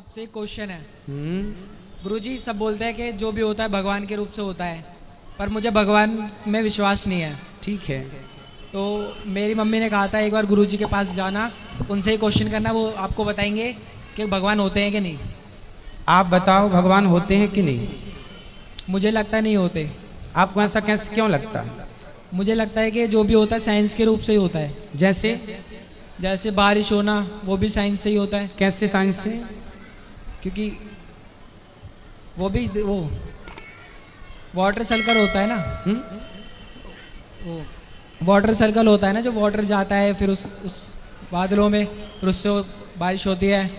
आपसे एक क्वेश्चन है। गुरुजी, सब बोलते हैं कि जो भी होता है भगवान के रूप से होता है, पर मुझे भगवान में विश्वास नहीं है। ठीक है। तो मेरी मम्मी ने कहा था एक बार गुरुजी के पास जाना, उनसे ही क्वेश्चन करना, वो आपको बताएंगे कि भगवान होते हैं कि नहीं। आप बताओ, भगवान होते हैं कि नहीं? मुझे लगता नहीं होते। आपको ऐसा कैसे क्यों लगता है? मुझे लगता है कि जो भी होता है साइंस के रूप से ही होता है। जैसे बारिश होना, वो भी साइंस से ही होता है। कैसे साइंस से? क्योंकि वो वाटर सर्कल होता है ना। वो वाटर सर्कल होता है ना, जो वाटर जाता है फिर उस बादलों में, फिर उससे बारिश होती है।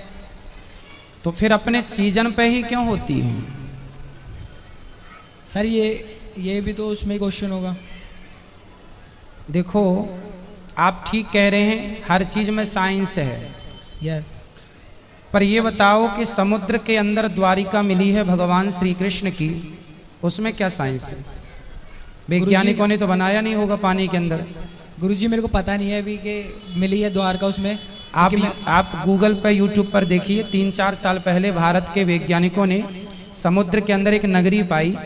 तो फिर अपने सीजन पे ही क्यों होती है? सर ये भी तो उसमें क्वेश्चन होगा। देखो, आप ठीक कह रहे हैं, हर चीज में साइंस है। यस। पर ये बताओ कि समुद्र के अंदर द्वारिका मिली है भगवान श्री कृष्ण की, उसमें क्या साइंस है? वैज्ञानिकों ने तो बनाया नहीं होगा पानी के अंदर। गुरुजी, मेरे को पता नहीं है अभी कि मिली है द्वारका उसमें। आप गूगल पर, यूट्यूब पर देखिए, 3-4 साल पहले भारत के वैज्ञानिकों ने समुद्र के अंदर एक नगरी पाई।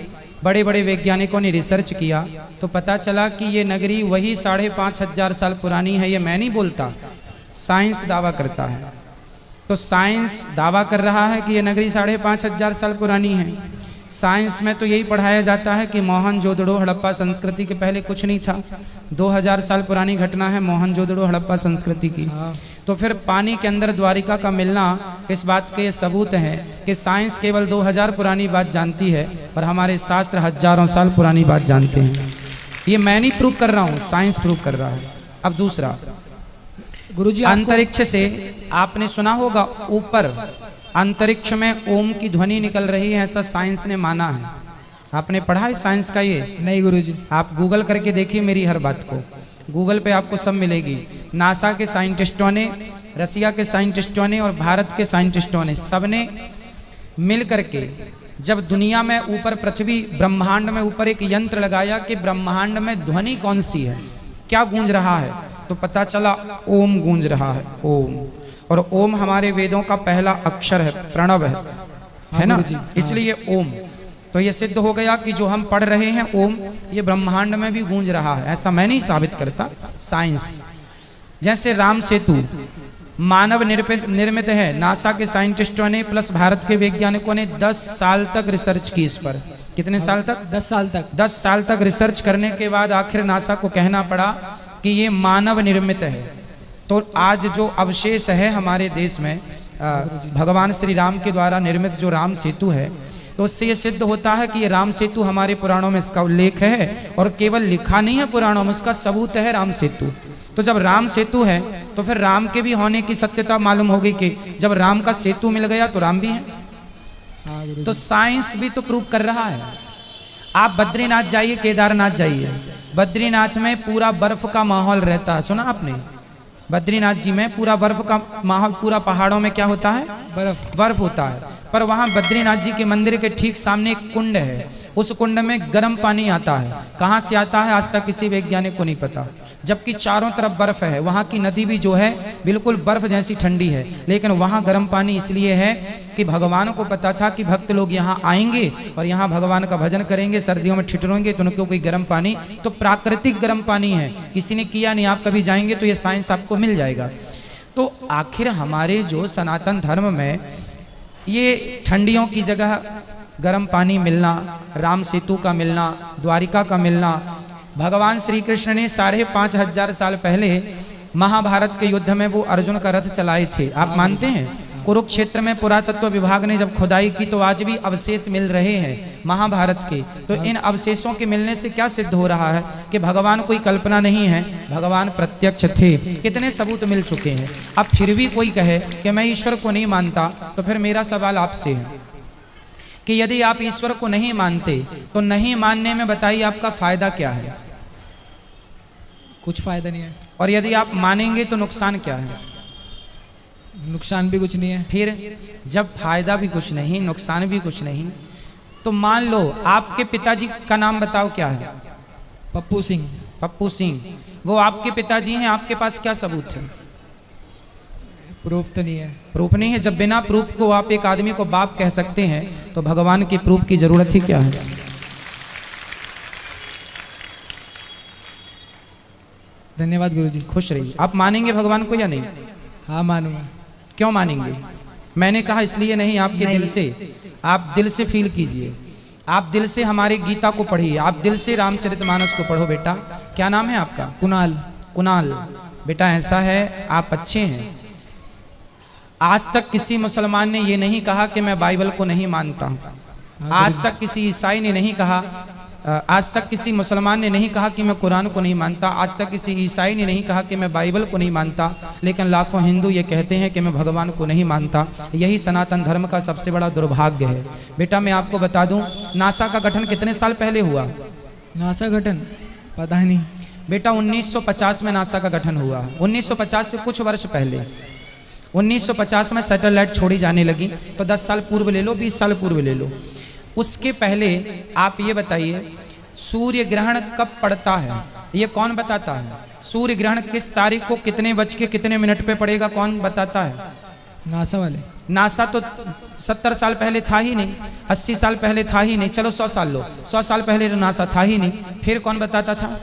बड़े बड़े वैज्ञानिकों ने रिसर्च किया तो पता चला कि ये नगरी वही 5,500 साल पुरानी है। ये मैं नहीं बोलता, साइंस दावा करता है। तो साइंस दावा कर रहा है कि ये नगरी 5,500 साल पुरानी है। साइंस में तो यही पढ़ाया जाता है कि मोहनजोदड़ो हड़प्पा संस्कृति के पहले कुछ नहीं था। 2000 साल पुरानी घटना है मोहनजोदड़ो हड़प्पा संस्कृति की। तो फिर पानी के अंदर द्वारिका का मिलना, इस बात के सबूत है कि साइंस केवल 2000 पुरानी बात जानती है और हमारे शास्त्र हजारों साल पुरानी बात जानते हैं। ये मैं नहीं प्रूव कर रहा हूँ, साइंस प्रूव कर रहा है। अब दूसरा, गुरुजी, अंतरिक्ष से आपने सुना होगा, ऊपर अंतरिक्ष में ओम की ध्वनि निकल रही है, ऐसा साइंस ने माना है। आपने पढ़ा है साइंस का ये? नहीं गुरुजी। आप गूगल करके देखिए मेरी हर बात को, गूगल पे आपको सब मिलेगी। नासा के साइंटिस्टों ने, रसिया के साइंटिस्टों ने और भारत के साइंटिस्टों ने, सबने मिल करके जब दुनिया में ऊपर पृथ्वी ब्रह्मांड में ऊपर एक यंत्र लगाया कि ब्रह्मांड में ध्वनि कौन सी है, क्या गूंज रहा है, तो पता चला ओम गूंज रहा है, ओम। और ओम हमारे वेदों का पहला अक्षर है, प्रणव है ना, इसलिए ओम। तो ये सिद्ध हो गया कि जो हम पढ़ रहे हैं ओम, ये ब्रह्मांड में भी गूंज रहा है। ऐसा मैं नहीं साबित करता, साइंस। जैसे राम सेतु मानव निर्मित है, नासा के साइंटिस्टों ने प्लस भारत के वैज्ञानिकों ने 10 साल तक रिसर्च की इस पर। कितने साल तक? 10 साल तक। 10 साल तक रिसर्च करने के बाद आखिर नासा को कहना पड़ा कि ये मानव निर्मित है। तो आज जो अवशेष है हमारे देश में, भगवान श्री राम के द्वारा निर्मित जो राम सेतु है, तो उससे ये सिद्ध होता है कि ये राम सेतु हमारे पुराणों में इसका उल्लेख है, और केवल लिखा नहीं है पुराणों में, उसका सबूत है राम सेतु। तो जब राम सेतु है तो फिर राम के भी होने की सत्यता मालूम हो गई कि जब राम का सेतु मिल गया तो राम भी है। तो साइंस भी तो प्रूव कर रहा है। आप बद्रीनाथ जाइए, केदारनाथ जाइए, बद्रीनाथ में पूरा बर्फ का माहौल रहता है, सुना आपने? बद्रीनाथ जी में पूरा बर्फ का माहौल, पूरा पहाड़ों में क्या होता है? बर्फ होता है। पर वहाँ बद्रीनाथ जी के मंदिर के ठीक सामने एक कुंड है, उस कुंड में गर्म पानी आता है। कहाँ से आता है आज तक किसी वैज्ञानिक को नहीं पता, जबकि चारों तरफ बर्फ है। वहाँ की नदी भी जो है बिल्कुल बर्फ जैसी ठंडी है, लेकिन वहाँ गर्म पानी इसलिए है कि भगवान को पता था कि भक्त लोग यहाँ आएंगे और यहाँ भगवान का भजन करेंगे, सर्दियों में ठिठुरेंगे, तो उनको कोई गर्म पानी, तो प्राकृतिक गर्म पानी है, किसी ने किया नहीं। आप कभी जाएंगे तो ये साइंस आपको मिल जाएगा। तो आखिर हमारे जो सनातन धर्म में ये ठंडियों की जगह गर्म पानी मिलना, राम सेतु का मिलना, द्वारिका का मिलना, भगवान श्री कृष्ण ने 5,500 साल पहले महाभारत के युद्ध में वो अर्जुन का रथ चलाए थे, आप मानते हैं? कुरुक्षेत्र में पुरातत्व विभाग ने जब खुदाई की तो आज भी अवशेष मिल रहे हैं महाभारत के। तो इन अवशेषों के मिलने से क्या सिद्ध हो रहा है कि भगवान कोई कल्पना नहीं है, भगवान प्रत्यक्ष थे। कितने सबूत मिल चुके हैं। अब फिर भी कोई कहे कि मैं ईश्वर को नहीं मानता, तो फिर मेरा सवाल आपसे है कि यदि आप ईश्वर को नहीं मानते तो नहीं मानने में बताइए आपका फायदा क्या है? कुछ फायदा नहीं है। और यदि आप मानेंगे तो नुकसान क्या है? नुकसान भी कुछ नहीं है। फिर जब फायदा भी कुछ नहीं, नुकसान भी कुछ नहीं, तो मान लो आपके पिताजी का नाम बताओ क्या है? पप्पू सिंह। पप्पू सिंह, वो आपके पिताजी हैं, आपके पास क्या सबूत है? प्रूफ तो नहीं है। प्रूफ नहीं है। जब बिना प्रूफ को आप एक आदमी को बाप कह सकते हैं तो भगवान की प्रूफ की जरूरत ही क्या है। धन्यवाद गुरुजी। खुश रहिए। आप मानेंगे भगवान को या नहीं? हाँ मानूंगा। क्यों मानेंगे? मैंने कहा इसलिए नहीं, आपके नहीं। दिल से, आप दिल से फील कीजिए, आप दिल से हमारे गीता को पढ़िए, आप दिल से रामचरितमानस को पढ़ो। बेटा क्या नाम है आपका? कुणाल। कुणाल। बेटा ऐसा है, आप अच्छे हैं। आज तक किसी मुसलमान ने ये नहीं कहा कि मैं बाइबल को नहीं मानता। आज तक किसी ईसाई ने नहीं कहा, आज तक किसी मुसलमान ने नहीं कहा कि मैं कुरान को नहीं मानता। आज तक किसी ईसाई ने नहीं कहा कि मैं बाइबल को नहीं मानता। लेकिन लाखों हिंदू ये कहते हैं कि मैं भगवान को नहीं मानता। यही सनातन धर्म का सबसे बड़ा दुर्भाग्य है। बेटा मैं आपको बता दूं, नासा का गठन कितने साल पहले हुआ? नासा गठन पता नहीं बेटा 1950 में नासा का गठन हुआ। 1950 से कुछ वर्ष पहले 1950 में सैटेलाइट छोड़ी जाने लगी। तो 10 साल पूर्व ले लो, 20 साल पूर्व ले लो। उसके पहले आप ये बताइए सूर्य ग्रहण कब पड़ता है? ये कौन बताता है? सूर्य ग्रहण किस तारीख को कितने बज के कितने मिनट पे पड़ेगा, कौन बताता है? नासा वाले। नासा तो 70 साल पहले था ही नहीं, 80 साल पहले था ही नहीं। चलो 100 साल लो, 100 साल पहले तो नासा था ही नहीं। फिर कौन बताता था?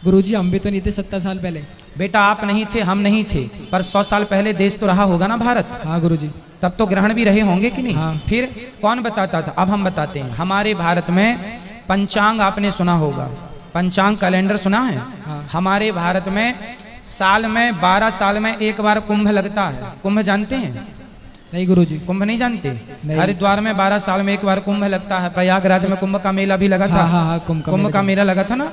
गुरुजी हम भी तो नहीं थे 70 साल पहले। बेटा आप नहीं थे, हम नहीं थे, पर 100 साल पहले देश तो रहा होगा ना भारत। हाँ गुरुजी। तब तो ग्रहण भी रहे होंगे कि नहीं? हाँ। फिर कौन बताता था? अब हम बताते हैं। हमारे भारत में पंचांग आपने सुना होगा, पंचांग कैलेंडर सुना है? हाँ। हमारे भारत में साल में 12 साल में एक बार कुंभ लगता है। कुंभ जानते हैं? नहीं गुरुजी। कुंभ नहीं जानते? नहीं। हरिद्वार में 12 साल में एक बार कुंभ लगता है। प्रयागराज में कुंभ का मेला भी लगा था। हाँ, हाँ, हाँ, कुंभ का मेला लगा था ना।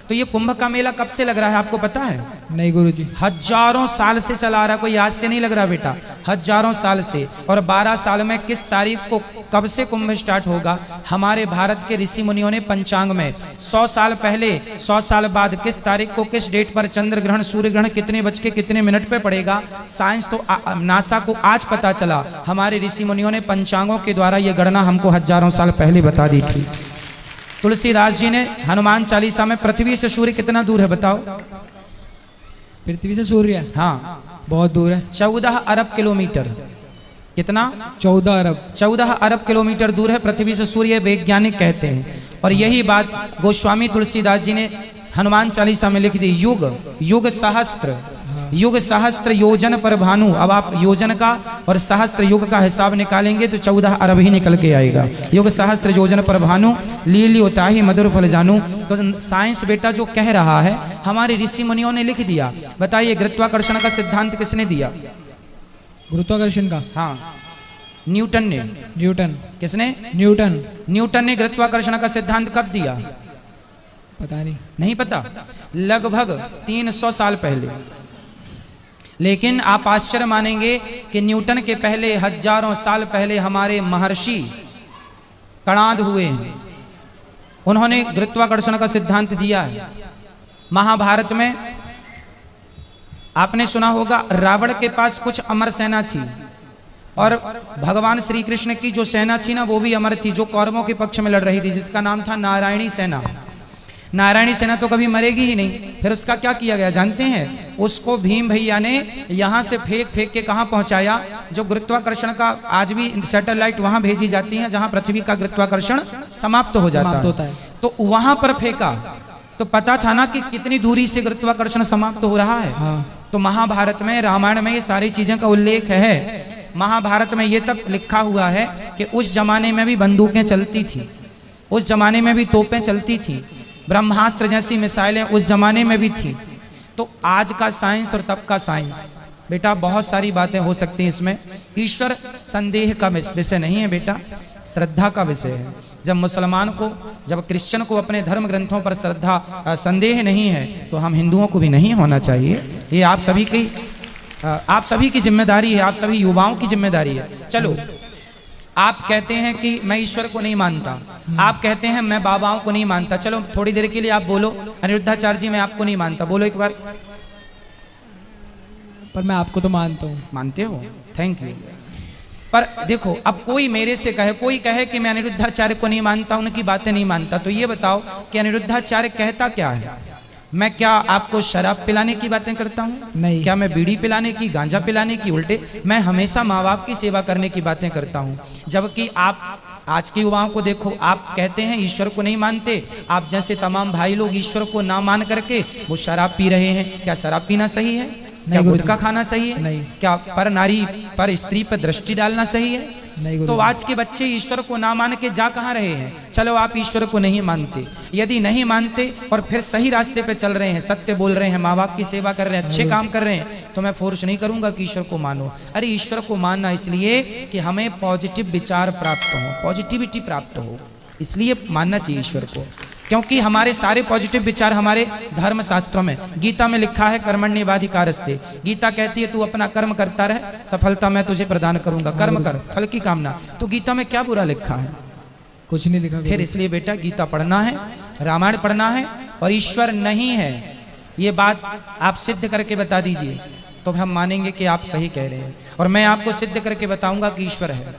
तो ये कुंभ का मेला कब से लग रहा है आपको पता है? नहीं गुरुजी। हजारों साल से चला आ रहा, कोई आज से नहीं लग रहा बेटा, हजारों साल से। और 12 साल में किस तारीख को कब से कुंभ स्टार्ट होगा? हमारे भारत के ऋषि मुनियों ने पंचांग में 100 साल पहले, 100 साल बाद किस तारीख को किस डेट पर चंद्र ग्रहण सूर्य ग्रहण कितने बज के कितने मिनट पे पड़ेगा। साइंस तो नासा को आज पता चला, हमारे ऋषि मुनियों ने पंचांगों के द्वारा ये गणना हमको हजारों साल पहले बता दी थी। तुलसीदास जी ने हनुमान चालीसा में पृथ्वी से सूर्य कितना दूर है बताओ? पृथ्वी से सूर्य? हाँ बहुत दूर है। 14 अरब किलोमीटर। कितना? 14 अरब। 14 अरब किलोमीटर दूर है पृथ्वी से सूर्य, वैज्ञानिक कहते हैं। और यही बात गोस्वामी तुलसीदास जी ने हनुमान चालीसा में लिख दी। युग सहस्त्र योजन पर भानु। अब आप योजन का और सहस्त्र युग का हिसाब निकालेंगे तो 14 अरब ही निकल के आएगा। युग सहस्त्र योजन पर भानु, लीली होता ही मधुर फल जानू। तो साइंस बेटा जो कह रहा है हमारे ऋषि मुनियों ने लिख दिया। बताइए गुरुत्वाकर्षण का सिद्धांत किसने दिया? गुरुत्वाकर्षण का? हाँ न्यूटन ने। न्यूटन? किसने? न्यूटन। न्यूटन ने गुरुत्वाकर्षण का सिद्धांत कब दिया? पता नहीं। नहीं पता? लगभग 300 साल पहले। लेकिन आप आश्चर्य मानेंगे कि न्यूटन के पहले हजारों साल पहले हमारे महर्षि कणाद हुए हैं, उन्होंने गुरुत्वाकर्षण का सिद्धांत दिया है। महाभारत में आपने सुना होगा रावण के पास कुछ अमर सेना थी और भगवान श्री कृष्ण की जो सेना थी ना वो भी अमर थी, जो कौरवों के पक्ष में लड़ रही थी, जिसका नाम था नारायणी सेना। नारायणी सेना तो कभी मरेगी ही नहीं। फिर उसका क्या किया गया जानते हैं? उसको भीम भैया ने यहाँ से फेंक के कहाँ पहुँचाया? जो गुरुत्वाकर्षण का आज भी सैटेलाइट वहाँ भेजी जाती है जहाँ पृथ्वी का गुरुत्वाकर्षण समाप्त हो जाता है, तो वहां पर फेंका। तो पता था ना कि कितनी दूरी से गुरुत्वाकर्षण समाप्त हो रहा है। हाँ। तो महाभारत में, रामायण में ये सारी चीजें का उल्लेख है। महाभारत में ये तक लिखा हुआ है कि उस जमाने में भी बंदूकें चलती थी, उस जमाने में भी तोपें चलती थी, ब्रह्मास्त्र जैसी मिसाइलें उस जमाने में भी थी। तो आज का साइंस और तब का साइंस बेटा बहुत सारी बातें हो सकती हैं इसमें। ईश्वर संदेह का विषय नहीं है बेटा, श्रद्धा का विषय है। जब मुसलमान को, जब क्रिश्चियन को अपने धर्म ग्रंथों पर श्रद्धा संदेह नहीं है तो हम हिंदुओं को भी नहीं होना चाहिए। ये आप सभी की जिम्मेदारी है, आप सभी युवाओं की जिम्मेदारी है। चलो आप कहते हैं कि मैं ईश्वर को नहीं मानता, आप कहते हैं मैं बाबाओं को नहीं मानता। चलो थोड़ी देर के लिए आप बोलो अनिरुद्धाचार्य जी मैं आपको नहीं मानता, बोलो एक बार। पर मैं आपको तो मानता हूँ। मानते हो? Thank you. पर देखो अब कोई मेरे से कहे, कोई कहे कि मैं अनिरुद्धाचार्य को नहीं मानता, उनकी बातें नहीं मानता, तो ये बताओ कि अनिरुद्धाचार्य कहता क्या है? मैं क्या आपको शराब पिलाने की बातें करता हूँ? नहीं। क्या मैं बीड़ी पिलाने की, गांजा पिलाने की? उल्टे मैं हमेशा माँ बाप की सेवा करने की बातें करता हूँ। जबकि आप आज के युवाओं को देखो, आप कहते हैं ईश्वर को नहीं मानते, आप जैसे तमाम भाई लोग ईश्वर को ना मान करके वो शराब पी रहे हैं। क्या शराब पीना सही है? क्या गुटखा खाना सही है? नहीं। क्या पर नारी पर स्त्री पर दृष्टि डालना सही है? नहीं। तो आज के बच्चे ईश्वर को ना मान के जा कहाँ रहे हैं? चलो आप ईश्वर को नहीं मानते, यदि नहीं मानते और फिर सही रास्ते पे चल रहे हैं, सत्य बोल रहे हैं, माँ बाप की सेवा कर रहे हैं, अच्छे काम कर रहे हैं, तो मैं फोर्स नहीं करूंगा कि ईश्वर को मानो। अरे ईश्वर को मानना इसलिए कि हमें पॉजिटिव विचार प्राप्त हो, पॉजिटिविटी प्राप्त हो, इसलिए मानना चाहिए ईश्वर को। क्योंकि हमारे सारे पॉजिटिव विचार हमारे धर्म शास्त्रों में, गीता में लिखा है कर्मण्येवाधिकारस्ते। गीता कहती है तू अपना कर्म करता रह, सफलता मैं तुझे प्रदान करूंगा। कर्म कर, फल की कामना। तो गीता में क्या बुरा लिखा है? कुछ नहीं लिखा। फिर इसलिए बेटा गीता पढ़ना है, रामायण पढ़ना है, और ईश्वर नहीं है ये बात आप सिद्ध करके बता दीजिए, तो हम मानेंगे कि आप सही कह रहे हैं। और मैं आपको सिद्ध करके बताऊंगा कि ईश्वर है।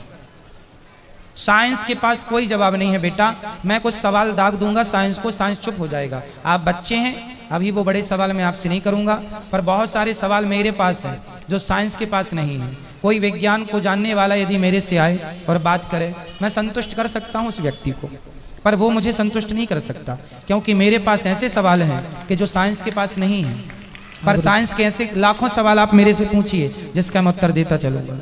साइंस के पास कोई जवाब नहीं है बेटा। मैं कुछ सवाल दाग दूंगा साइंस को, साइंस चुप हो जाएगा। आप बच्चे हैं, अभी वो बड़े सवाल मैं आपसे नहीं करूंगा, पर बहुत सारे सवाल मेरे पास हैं जो साइंस के पास नहीं है। कोई विज्ञान को जानने वाला यदि मेरे से आए और बात करे, मैं संतुष्ट कर सकता हूं उस व्यक्ति को, पर वो मुझे संतुष्ट नहीं कर सकता, क्योंकि मेरे पास ऐसे सवाल हैं कि जो साइंस के पास नहीं है। पर साइंस के ऐसे लाखों सवाल आप मेरे से पूछिए जिसका मैं उत्तर देता चलूंगा।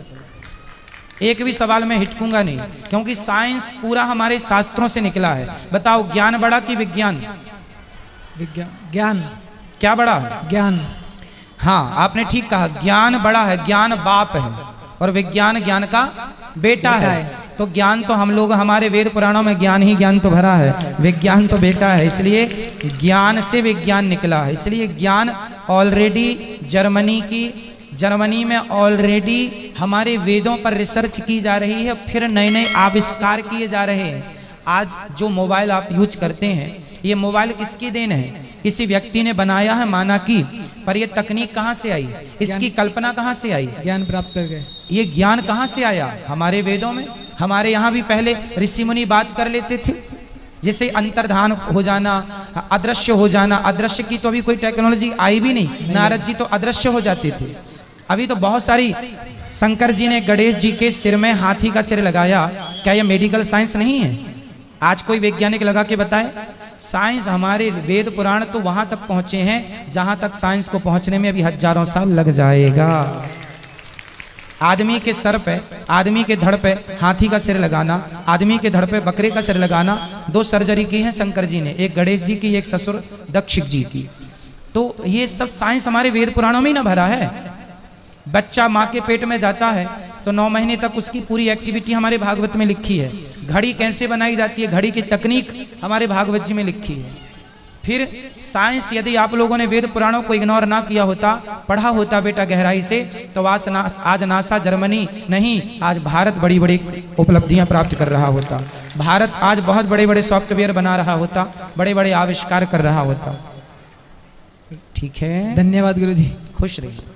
एक भी सवाल में हिचकूंगा नहीं, क्योंकि साइंस पूरा हमारे शास्त्रों से निकला है। बताओ ज्ञान बड़ा कि विज्ञान? विज्ञान। ज्ञान। क्या बड़ा है? ज्ञान। हाँ, आपने ठीक कहा, ज्ञान बड़ा है, ज्ञान बाप है और विज्ञान ज्ञान का बेटा है। तो ज्ञान तो हम लोग, हमारे वेद पुराणों में ज्ञान ही ज्ञान तो भरा है, विज्ञान तो बेटा है, इसलिए ज्ञान से विज्ञान निकला है। इसलिए ज्ञान ऑलरेडी जर्मनी में ऑलरेडी हमारे वेदों पर रिसर्च की जा रही है, फिर नए नए आविष्कार किए जा रहे हैं। आज जो मोबाइल आप यूज करते हैं, ये मोबाइल किसकी देन है? किसी व्यक्ति ने बनाया है, माना कि, पर ये तकनीक कहाँ से आई? इसकी कल्पना कहाँ से आई? ज्ञान प्राप्त करके। ये ज्ञान कहाँ से आया? हमारे वेदों में। हमारे यहाँ भी पहले ऋषि मुनि बात कर लेते थे, जैसे अंतर्धान हो जाना, अदृश्य हो जाना। अदृश्य की तो अभी कोई टेक्नोलॉजी आई भी नहीं। नारद जी तो अदृश्य हो जाते थे। अभी तो बहुत सारी, शंकर जी ने गणेश जी के सिर में हाथी का सिर लगाया। क्या यह मेडिकल साइंस नहीं है? आज कोई वैज्ञानिक लगा के बताए? साइंस, हमारे वेद पुराण तो वहां तक पहुंचे हैं जहां तक साइंस को पहुंचने में अभी हजारों साल लग जाएगा। आदमी के सर पे, आदमी के धड़ पे हाथी का सिर लगाना, आदमी के धड़ पे बकरे का सिर लगाना, 2 सर्जरी की है शंकर जी ने, एक गणेश जी की, एक ससुर दक्षिक जी की। तो ये सब साइंस हमारे वेद पुराणों में ही ना भरा है। बच्चा माँ के पेट में जाता है तो 9 महीने तक उसकी पूरी एक्टिविटी हमारे भागवत में लिखी है। घड़ी कैसे बनाई जाती है, घड़ी की तकनीक हमारे भागवत जी में लिखी है। फिर साइंस, यदि आप लोगों ने वेद पुराणों को इग्नोर ना किया होता, पढ़ा होता बेटा गहराई से, तो आज नासा जर्मनी नहीं, आज भारत बड़ी बड़ी उपलब्धियां प्राप्त कर रहा होता। भारत आज बहुत बड़े बड़े सॉफ्टवेयर बना रहा होता, बड़े बड़े आविष्कार कर रहा होता। ठीक है, धन्यवाद गुरुजी। खुश रहिए।